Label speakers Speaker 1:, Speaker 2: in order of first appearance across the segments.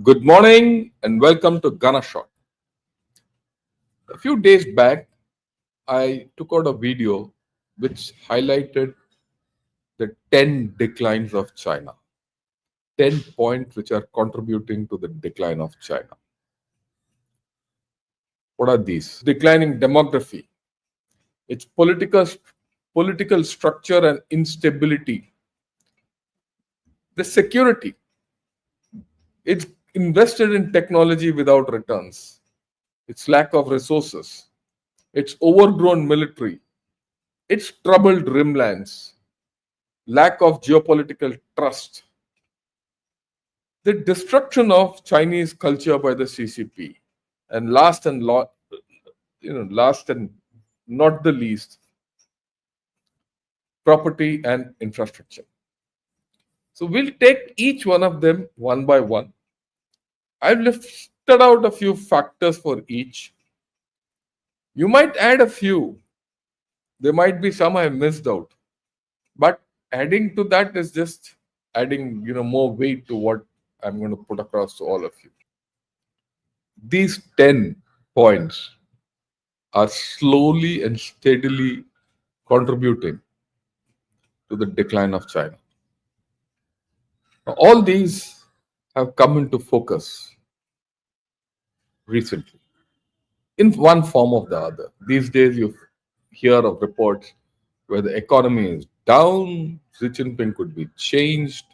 Speaker 1: Good morning and welcome to Gunner Shot. A few days back, I took out a video which highlighted the 10 declines of China. 10 points which are contributing to the decline of China. What are these? Declining demography, its political structure and instability, the security, it's invested in technology without returns, its lack of resources, its overgrown military, its troubled rimlands, lack of geopolitical trust, the destruction of Chinese culture by the CCP, and last and not the least, property and infrastructure. So we'll take each one of them one by one. I've listed out a few factors for each. You might add a few. There might be some I missed out. But adding to that is just adding, more weight to what I'm going to put across to all of you. These 10 points are slowly and steadily contributing to the decline of China. Now, all these have come into focus recently in one form or the other. These days, you hear of reports where the economy is down, Xi Jinping could be changed,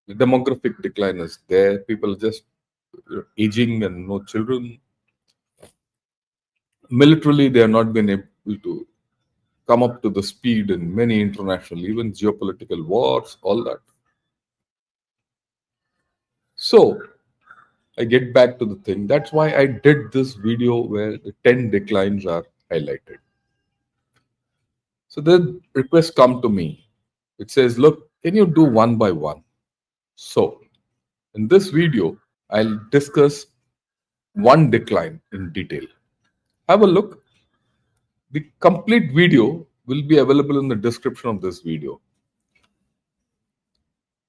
Speaker 1: the demographic decline is there, people are just aging and no children. Militarily, they have not been able to come up to the speed in many international events, geopolitical wars, all that. So, I get back to the thing. That's why I did this video where the 10 declines are highlighted. So the requests come to me. It says, look, can you do one by one? So in this video, I'll discuss one decline in detail. Have a look. The complete video will be available in the description of this video.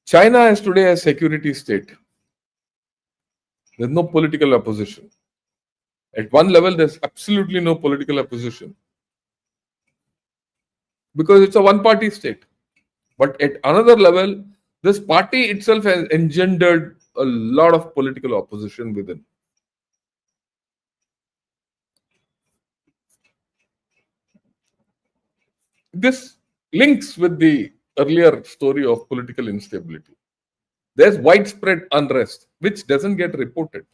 Speaker 1: China is today a security state. There's no political opposition. At one level, there's absolutely no political opposition because it's a one-party state. But at another level, this party itself has engendered a lot of political opposition within. This links with the earlier story of political instability. There's widespread unrest, which doesn't get reported.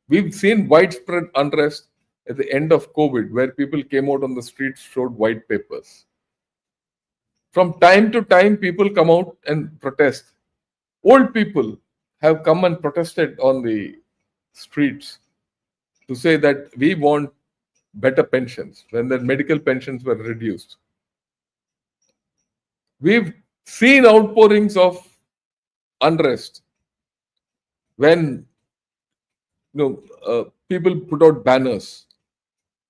Speaker 1: We've seen widespread unrest at the end of COVID, where people came out on the streets, showed white papers. From time to time, people come out and protest. Old people have come and protested on the streets to say that we want better pensions when the medical pensions were reduced. We've seen outpourings of unrest when people put out banners,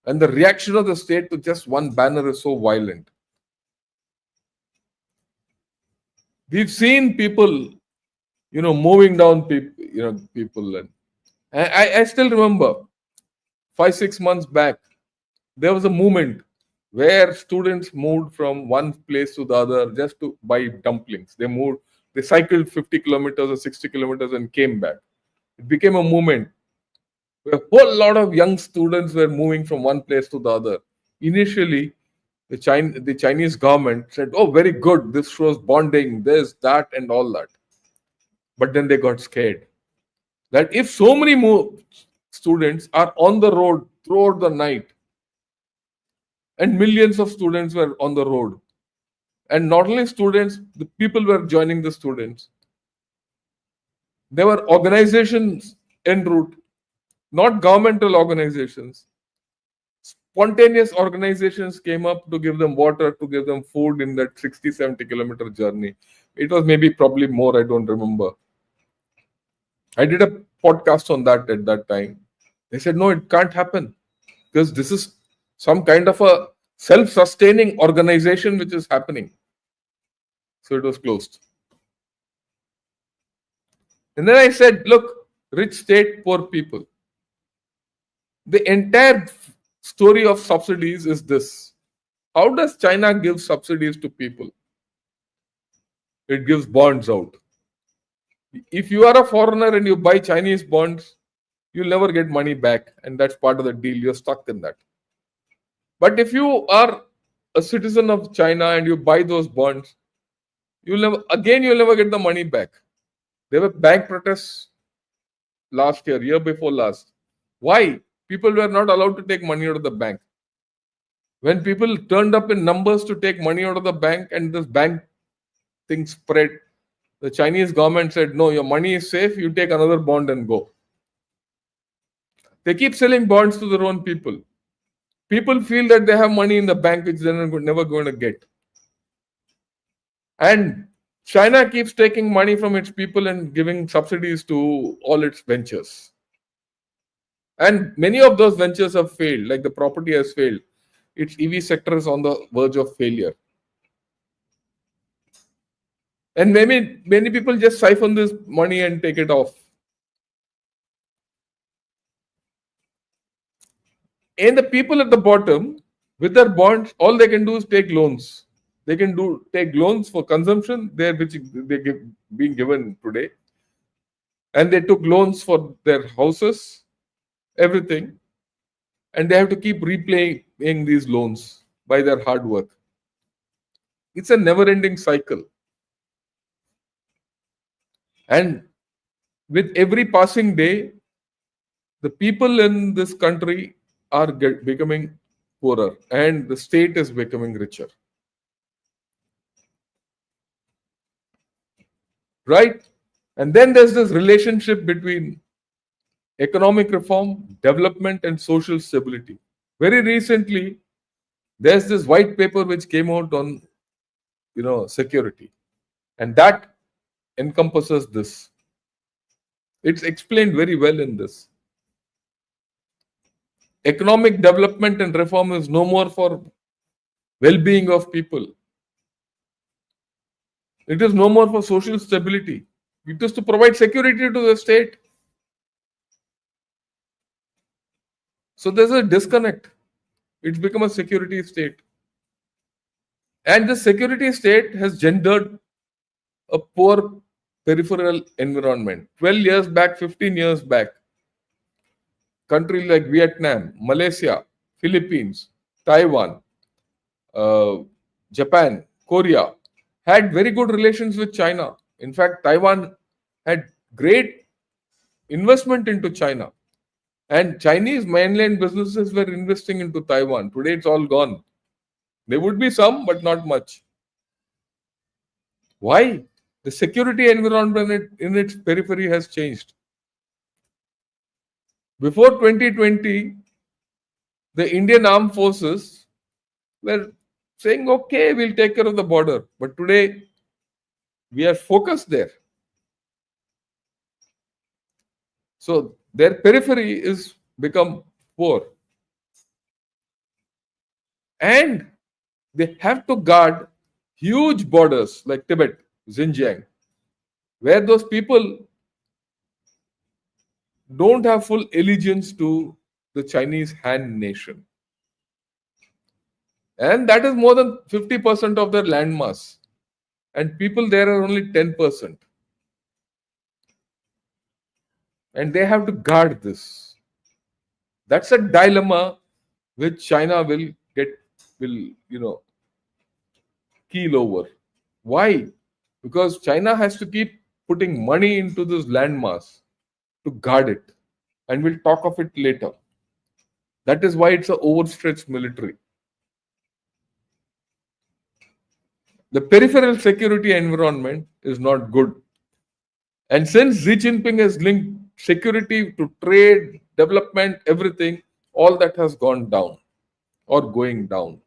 Speaker 1: and the reaction of the state to just one banner is so violent. We've seen people, moving down people. And I still remember 5-6 months back, there was a movement where students moved from one place to the other just to buy dumplings. They cycled 50 kilometers or 60 kilometers and came back. It became a movement where a whole lot of young students were moving from one place to the other. Initially, the Chinese government said, oh, very good, this shows bonding, this, that, and all that. But then they got scared that if so many more students are on the road throughout the night, and millions of students were on the road, and not only students, the people were joining the students. There were organizations en route, not governmental organizations. Spontaneous organizations came up to give them water, to give them food in that 60-70 kilometer journey. It was probably more, I don't remember. I did a podcast on that at that time. They said, no, it can't happen because this is some kind of a self-sustaining organization which is happening. So it was closed. And then I said, look, rich state, poor people. The entire story of subsidies is this. How does China give subsidies to people? It gives bonds out. If you are a foreigner and you buy Chinese bonds, you'll never get money back. And that's part of the deal. You're stuck in that. But if you are a citizen of China and you buy those bonds, you'll never get the money back. There were bank protests last year before last. Why? People were not allowed to take money out of the bank. When people turned up in numbers to take money out of the bank and this bank thing spread, the Chinese government said, no, your money is safe, you take another bond and go. They keep selling bonds to their own people. People feel that they have money in the bank which they're never going to get. And China keeps taking money from its people and giving subsidies to all its ventures. And many of those ventures have failed, like the property has failed. Its EV sector is on the verge of failure. And many people just siphon this money and take it off. And the people at the bottom, with their bonds, all they can do is take loans. They can take loans for consumption, which they being given today. And they took loans for their houses, everything. And they have to keep repaying these loans by their hard work. It's a never-ending cycle. And with every passing day, the people in this country are becoming poorer and the state is becoming richer. Right? And then there's this relationship between economic reform, development, and social stability. Very recently, there's this white paper which came out on, security, and that encompasses this. It's explained very well in this. Economic development and reform is no more for well-being of people. It is no more for social stability. It is to provide security to the state. So there's a disconnect. It's become a security state. And the security state has gendered a poor peripheral environment. 12 years back, 15 years back, countries like Vietnam, Malaysia, Philippines, Taiwan, Japan, Korea had very good relations with China. In fact, Taiwan had great investment into China. And Chinese mainland businesses were investing into Taiwan. Today it's all gone. There would be some, but not much. Why? The security environment in its periphery has changed. Before 2020, the Indian armed forces were saying, okay, we'll take care of the border. But today, we are focused there. So their periphery is become poor. And they have to guard huge borders like Tibet, Xinjiang, where those people don't have full allegiance to the Chinese Han nation. And that is more than 50% of their landmass. And people there are only 10%. And they have to guard this. That's a dilemma which China will keel over. Why? Because China has to keep putting money into this landmass to guard it. And we'll talk of it later. That is why it's an overstretched military. The peripheral security environment is not good. And since Xi Jinping has linked security to trade, development, everything, all that has gone down or going down.